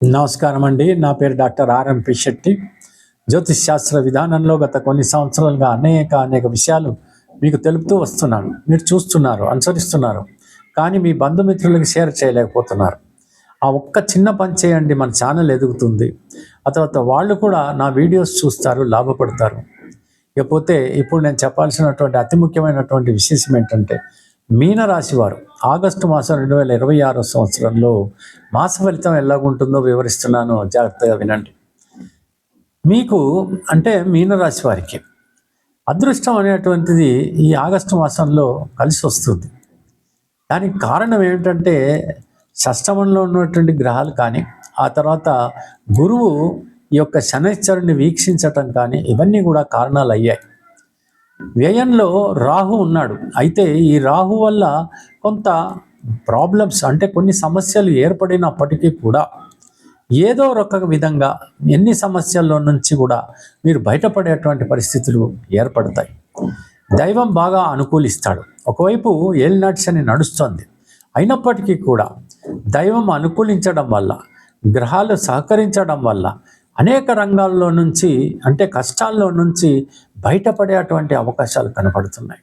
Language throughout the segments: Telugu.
నమస్కారం అండి. నా పేరు డాక్టర్ ఆర్ఎంపి శెట్టి. జ్యోతిష్ శాస్త్ర విధానంలో గత కొన్ని సంవత్సరాలుగా అనేక విషయాలు మీకు తెలుపుతూ వస్తున్నాను. మీరు చూస్తున్నారు, అనుసరిస్తున్నారు. కానీ మీ బంధుమిత్రులకి షేర్ చేయలేకపోతున్నారు. ఆ ఒక్క చిన్న పని చేయండి, మన ఛానల్ ఎదుగుతుంది. ఆ తర్వాత వాళ్ళు కూడా నా వీడియోస్ చూస్తారు, లాభపడతారు. ఇకపోతే ఇప్పుడు నేను చెప్పాల్సినటువంటి అతి ముఖ్యమైనటువంటి విశేషం ఏంటంటే, మీనరాశి వారు ఆగస్టు మాసం 2026 సంవత్సరంలో మాస ఫలితం ఎలాగుంటుందో వివరిస్తున్నాను, జాగ్రత్తగా వినండి. మీకు అంటే మీనరాశి వారికి అదృష్టం అనేటువంటిది ఈ ఆగస్టు మాసంలో కలిసి వస్తుంది. దానికి కారణం ఏమిటంటే, షష్టమంలో ఉన్నటువంటి గ్రహాలు కానీ, ఆ తర్వాత గురువు ఈ యొక్క శనైశ్చరుని వీక్షించటం కానీ, ఇవన్నీ కూడా కారణాలు అయ్యాయి. వ్యయంలో రాహు ఉన్నాడు. అయితే ఈ రాహు వల్ల కొంత ప్రాబ్లమ్స్, అంటే కొన్ని సమస్యలు ఏర్పడినప్పటికీ కూడా ఏదో ఒక విధంగా ఎన్ని సమస్యల్లో నుంచి కూడా మీరు బయటపడేటువంటి పరిస్థితులు ఏర్పడతాయి. దైవం బాగా అనుకూలిస్తాడు. ఒకవైపు ఏలినాటి శని నడుస్తుంది. అయినప్పటికీ కూడా దైవం అనుకూలించడం వల్ల, గ్రహాలు సహకరించడం వల్ల అనేక రంగాల్లో నుంచి, అంటే కష్టాల్లో నుంచి బయటపడేటువంటి అవకాశాలు కనపడుతున్నాయి.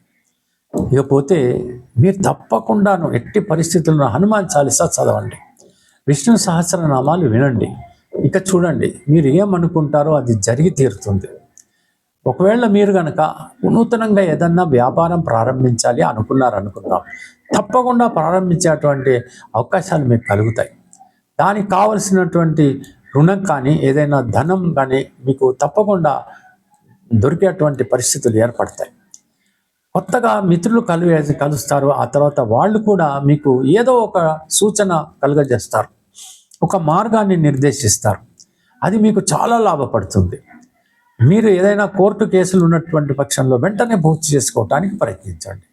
ఇకపోతే మీరు తప్పకుండాను ఎట్టి పరిస్థితుల్లో హనుమాన్ చాలీసా చదవండి, విష్ణు సహస్రనామాలు వినండి. ఇక చూడండి, మీరు ఏమనుకుంటారో అది జరిగి తీరుతుంది. ఒకవేళ మీరు కనుక నూతనంగా ఏదన్నా వ్యాపారం ప్రారంభించాలి అనుకుందాం, తప్పకుండా ప్రారంభించేటువంటి అవకాశాలు మీకు కలుగుతాయి. దానికి కావలసినటువంటి రుణం కానీ, ఏదైనా ధనం కానీ మీకు తప్పకుండా దొరికేటువంటి పరిస్థితులు ఏర్పడతాయి. కొత్తగా మిత్రులు కలుస్తారు. ఆ తర్వాత వాళ్ళు కూడా మీకు ఏదో ఒక సూచన కలుగజేస్తారు, ఒక మార్గాన్ని నిర్దేశిస్తారు. అది మీకు చాలా లాభపడుతుంది. మీరు ఏదైనా కోర్టు కేసులు ఉన్నటువంటి పక్షంలో వెంటనే పూర్తి చేసుకోవటానికి ప్రయత్నించండి.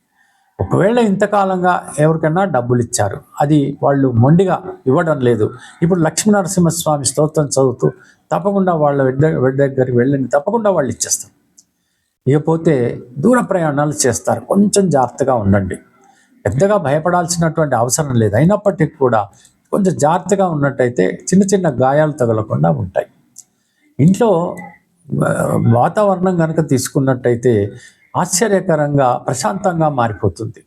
ఒకవేళ ఇంతకాలంగా ఎవరికైనా డబ్బులు ఇచ్చారు, అది వాళ్ళు మొండిగా ఇవ్వడం లేదు, ఇప్పుడు లక్ష్మీనరసింహస్వామి స్తోత్రం చదువుతూ తప్పకుండా వాళ్ళ దగ్గరికి వెళ్ళండి, తప్పకుండా వాళ్ళు ఇచ్చేస్తారు. ఇకపోతే దూర ప్రయాణాలు చేస్తారు, కొంచెం జాగ్రత్తగా ఉండండి. పెద్దగా భయపడాల్సినటువంటి అవసరం లేదు. అయినప్పటికీ కూడా కొంచెం జాగ్రత్తగా ఉన్నట్టయితే చిన్న గాయాలు తగలకుండా ఉంటాయి. ఇంట్లో వాతావరణం కనుక తీసుకున్నట్టయితే ఆశ్చర్యకరంగా ప్రశాంతంగా మారిపోతుంది.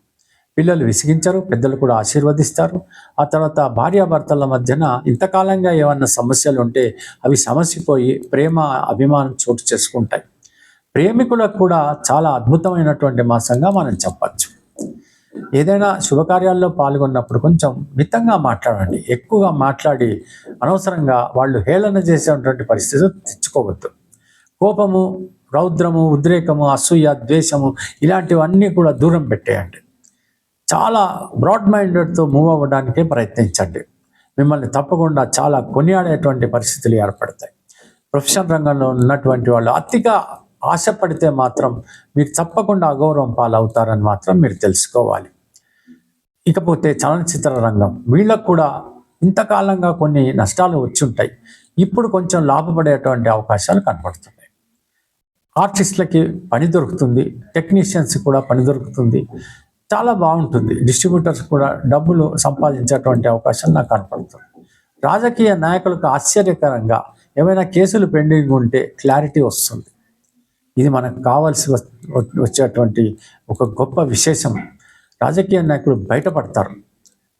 పిల్లలు విసిగించరు, పెద్దలు కూడా ఆశీర్వదిస్తారు. ఆ తర్వాత భార్యాభర్తల మధ్యన ఇంతకాలంగా ఏమన్నా సమస్యలు ఉంటే అవి సమసిపోయి ప్రేమ, అభిమానం చోటు చేసుకుంటాయి. ప్రేమికులకు కూడా చాలా అద్భుతమైనటువంటి మాసంగా మనం చెప్పచ్చు. ఏదైనా శుభకార్యాల్లో పాల్గొన్నప్పుడు కొంచెం మితంగా మాట్లాడండి. ఎక్కువగా మాట్లాడి అనవసరంగా వాళ్ళు హేళన చేసేటువంటి పరిస్థితులు తెచ్చుకోవద్దు. కోపము, రౌద్రము, ఉద్రేకము, అసూయ, ద్వేషము ఇలాంటివన్నీ కూడా దూరం పెట్టేయండి. చాలా బ్రాడ్ మైండెడ్తో మూవ్ అవ్వడానికే ప్రయత్నించండి. మిమ్మల్ని తప్పకుండా చాలా కొనియాడేటువంటి పరిస్థితులు ఏర్పడతాయి. ప్రొఫెషనల్ రంగంలో ఉన్నటువంటి వాళ్ళు అతిగా ఆశపడితే మాత్రం మీరు తప్పకుండా అగౌరవం పాలవుతారని మాత్రం మీరు తెలుసుకోవాలి. ఇకపోతే చలనచిత్ర రంగం, వీళ్ళకు కూడా ఇంతకాలంగా కొన్ని నష్టాలు వచ్చి ఉంటాయి. ఇప్పుడు కొంచెం లాభపడేటువంటి అవకాశాలు కనపడుతున్నాయి. ఆర్టిస్టులకి పని దొరుకుతుంది, టెక్నీషియన్స్ కూడా పని దొరుకుతుంది, చాలా బాగుంటుంది. డిస్ట్రిబ్యూటర్స్ కూడా డబ్బులు సంపాదించేటువంటి అవకాశం నాకు కనపడుతుంది. రాజకీయ నాయకులకు ఆశ్చర్యకరంగా ఏమైనా కేసులు పెండింగ్ ఉంటే క్లారిటీ వస్తుంది. ఇది మనకు కావాల్సి వచ్చేటువంటి ఒక గొప్ప విశేషం. రాజకీయ నాయకులు బయటపడతారు.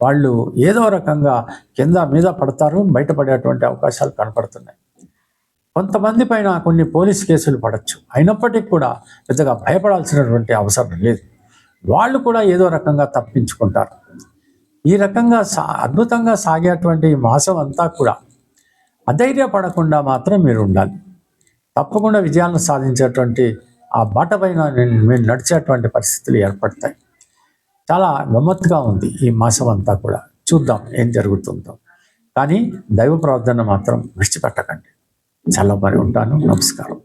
వాళ్ళు ఏదో రకంగా కింద మీద పడతారు, బయటపడేటువంటి అవకాశాలు కనపడుతున్నాయి. కొంతమంది పైన కొన్ని పోలీస్ కేసులు పడవచ్చు. అయినప్పటికీ కూడా పెద్దగా భయపడాల్సినటువంటి అవసరం లేదు. వాళ్ళు కూడా ఏదో రకంగా తప్పించుకుంటారు. ఈ రకంగా అద్భుతంగా సాగేటువంటి మాసం అంతా కూడా అధైర్యపడకుండా మాత్రం మీరు ఉండాలి. తప్పకుండా విజయాలను సాధించేటువంటి ఆ బాట పైన మీరు నడిచేటువంటి పరిస్థితులు ఏర్పడతాయి. చాలా గమ్మత్తుగా ఉంది ఈ మాసం అంతా కూడా. చూద్దాం ఏం జరుగుతుందో. కానీ దైవ ప్రార్థన మాత్రం విడిచిపెట్టకండి. చాలా బాగా ఉంటాను. నమస్కారం.